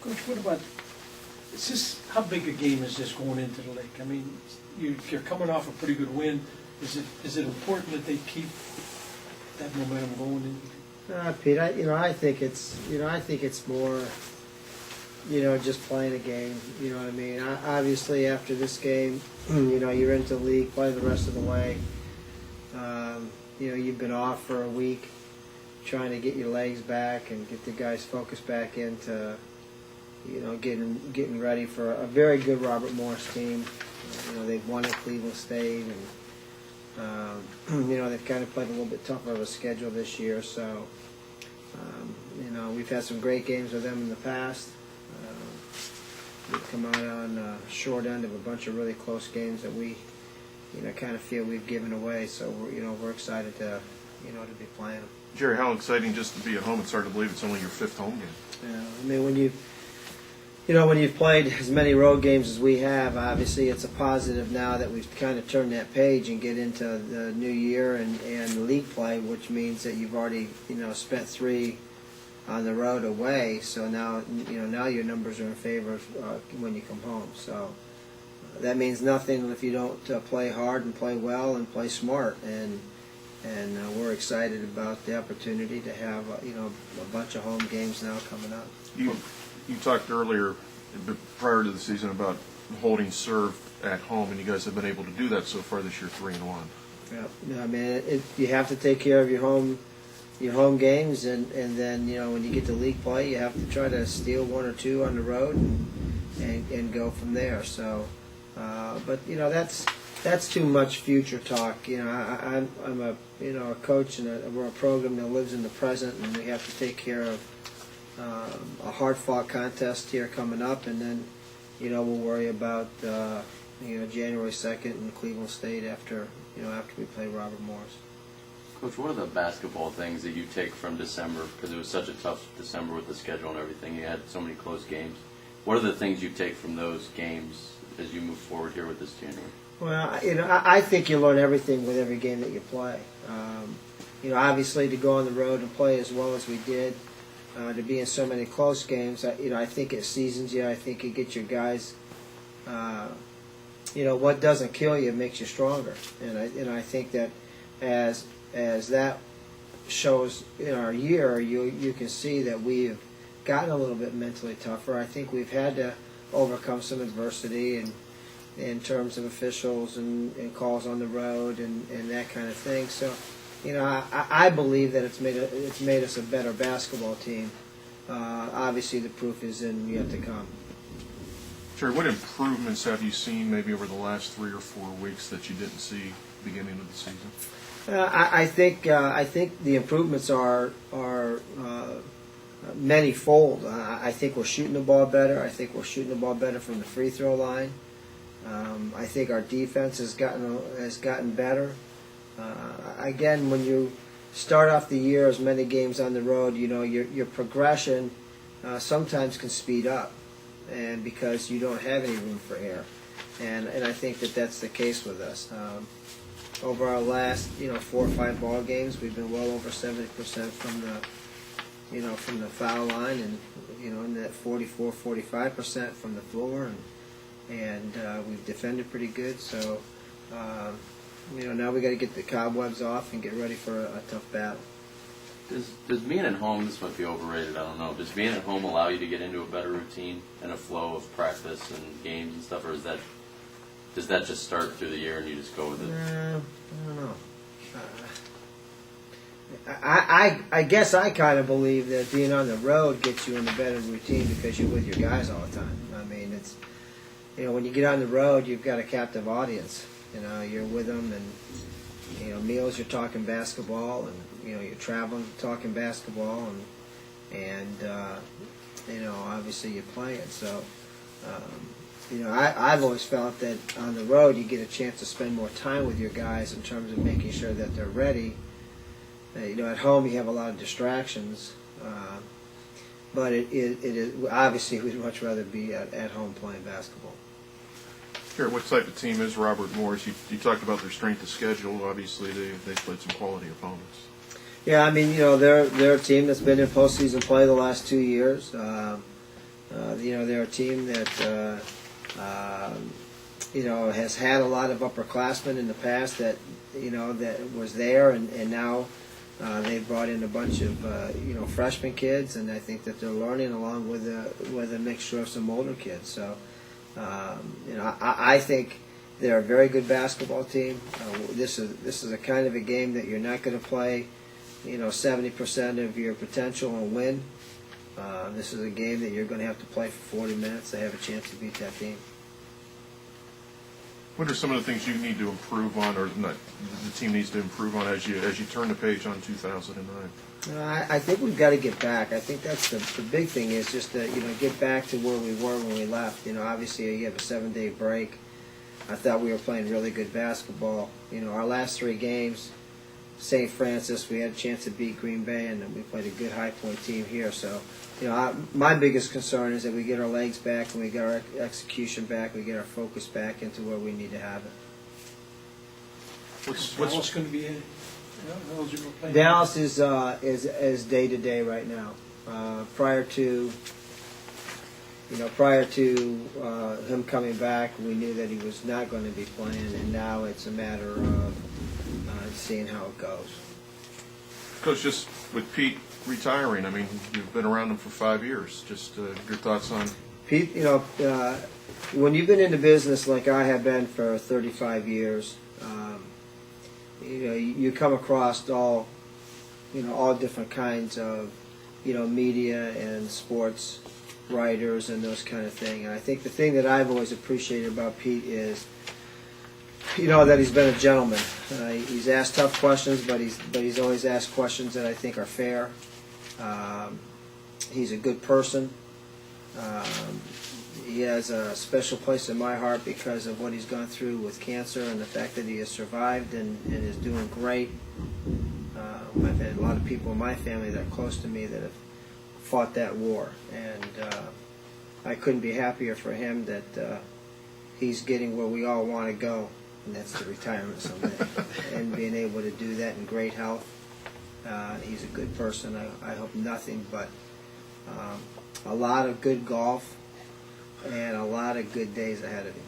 Coach, what about, is this, how big a game is this going into the lake? I mean, you're coming off a pretty good win. Is it important that they keep that momentum going in? Pete, I think it's more, just playing a game. You know what I mean? Obviously, after this game, you're into the league, play the rest of the way. You've been off for a week, trying to get your legs back and get the guys focused back into, getting ready for a very good Robert Morris team. They've won at Cleveland State, and they've kind of played a little bit tougher of a schedule this year. So, we've had some great games with them in the past. We've come out on the short end of a bunch of really close games that we, kind of feel we've given away. So we're excited to be playing them. Jerry, how exciting just to be at home. It's hard to believe it's only your 5th home game. Yeah, I mean, when you've played as many road games as we have, obviously it's a positive now that we've kind of turned that page and get into the new year and league play, which means that you've already, spent 3 on the road away. So now, now your numbers are in favor when you come home. So that means nothing if you don't play hard and play well and play smart. And we're excited about the opportunity to have, a bunch of home games now coming up. You talked earlier, prior to the season, about holding serve at home, and you guys have been able to do that so far this year, 3-1. Yeah, I mean, you have to take care of your home games, and then when you get to league play, you have to try to steal 1 or 2 on the road and go from there. So, but that's too much future talk. I'm a coach, and we're a program that lives in the present, and we have to take care of a hard-fought contest here coming up, and then we'll worry about January 2nd in Cleveland State after we play Robert Morris. Coach, what are the basketball things that you take from December? Because it was such a tough December with the schedule and everything. You had so many close games. What are the things you take from those games as you move forward here with this January? Well, I think you learn everything with every game that you play. Obviously to go on the road and play as well as we did, to be in so many close games, I think it seasons you. I think it gets your guys. What doesn't kill you makes you stronger, and I think that as that shows in our year, you can see that we've gotten a little bit mentally tougher. I think we've had to overcome some adversity and in terms of officials and calls on the road and that kind of thing. So, I believe that it's made us a better basketball team. Obviously, the proof is yet to come. Jerry, what improvements have you seen maybe over the last 3 or 4 weeks that you didn't see beginning of the season? I think the improvements are many-fold. I think we're shooting the ball better. I think we're shooting the ball better from the free throw line. I think our defense has gotten better. Again, when you start off the year as many games on the road, your progression sometimes can speed up, and because you don't have any room for error, and I think that's the case with us. Over our last 4 or 5 ball games, we've been well over 70% from the foul line, and in that 44-45% from the floor, and we've defended pretty good. So now we got to get the cobwebs off and get ready for a tough battle. Does being at home, this might be overrated, I don't know, does being at home allow you to get into a better routine and a flow of practice and games and stuff, or does that just start through the year and you just go with it? I don't know. I guess I kind of believe that being on the road gets you in a better routine because you're with your guys all the time. I mean, it's when you get on the road, you've got a captive audience. You're with them, and meals you're talking basketball, and you're traveling talking basketball, and obviously you're playing. So I've always felt that on the road you get a chance to spend more time with your guys in terms of making sure that they're ready. At home you have a lot of distractions, but it is obviously we'd much rather be at home playing basketball. Sure. What type of team is Robert Morris? You talked about their strength of schedule. Obviously, they played some quality opponents. Yeah, I mean, they're a team that's been in postseason play the last 2 years. The they're a team that has had a lot of upperclassmen in the past that that was there, and now they've brought in a bunch of freshman kids, and I think that they're learning along with a mixture of some older kids. So I think they're a very good basketball team. This is a kind of a game that you're not going to play 70% of your potential and win. This is a game that you're going to have to play for 40 minutes to have a chance to beat that team. What are some of the things you need to improve on, or not, the team needs to improve on as you turn the page on 2009? I think we've got to get back. I think that's the big thing is just to get back to where we were when we left. Obviously you have a 7-day break. I thought we were playing really good basketball. Our last 3 games, St. Francis, we had a chance to beat Green Bay, and we played a good High Point team here. So, my biggest concern is that we get our legs back and we get our execution back, we get our focus back into where we need to have it. What's going to be eligible to play? Dallas is day to day right now. Prior to him coming back, we knew that he was not going to be playing, and now it's a matter of seeing how it goes. Coach, just with Pete retiring, I mean, you've been around him for 5 years. Just your thoughts on Pete? When you've been in the business like I have been for 35 years, you come across all different kinds of media and sports writers and those kind of thing. And I think the thing that I've always appreciated about Pete is that he's been a gentleman. He's asked tough questions, but he's always asked questions that I think are fair. He's a good person. He has a special place in my heart because of what he's gone through with cancer and the fact that he has survived and is doing great. I've had a lot of people in my family that are close to me that have fought that war, and I couldn't be happier for him that he's getting where we all want to go, and that's the retirement someday, and being able to do that in great health. He's a good person. I hope nothing but a lot of good golf and a lot of good days ahead of him.